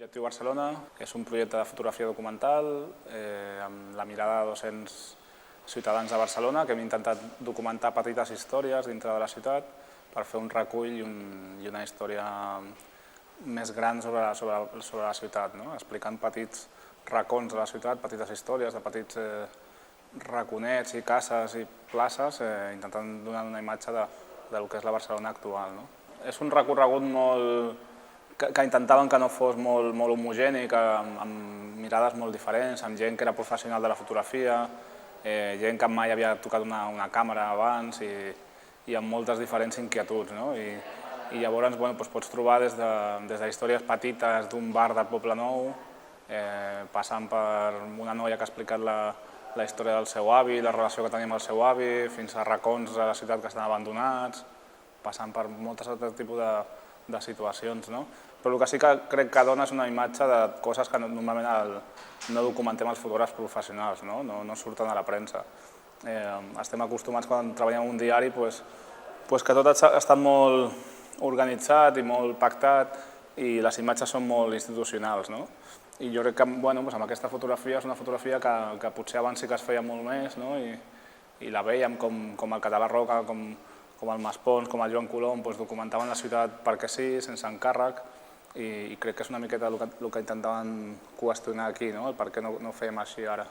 Objectiu Barcelona és un projecte de fotografia documental amb la mirada de 200 ciutadans de Barcelona que hem intentat documentar petites històries dintre de la ciutat per fer un recull i una història més gran sobre la ciutat, explicant petits racons de la ciutat, petites històries de petits raconets i cases i places, intentant donar una imatge del que és la Barcelona actual. És un recorregut que intentàvem que no fos molt homogeni, amb mirades molt diferents, amb gent que era professional de la fotografia, gent que mai havia tocat una càmera abans i amb moltes diferents inquietuds. I llavors pots trobar des de històries petites d'un bar del Poble Nou, passant per una noia que ha explicat la història del seu avi, la relació que tenia amb el seu avi, fins a racons de la ciutat que estan abandonats, passant per molts altres tipus de situacions. Però el que sí que crec que dona és una imatge de coses que normalment no documentem els fotògrafs professionals, no surten a la premsa. Estem acostumats, quan treballem en un diari, que tot ha estat molt organitzat i molt pactat i les imatges són molt institucionals. I jo crec que amb aquesta fotografia és una fotografia que potser abans sí que es feia molt més i la veiem com el Català Roca, com el Maspons, com el Joan Colom, documentaven la ciutat perquè sí, sense encàrrec, i crec que és una miqueta el que intentaven qüestionar aquí, el per què no ho fèiem així ara.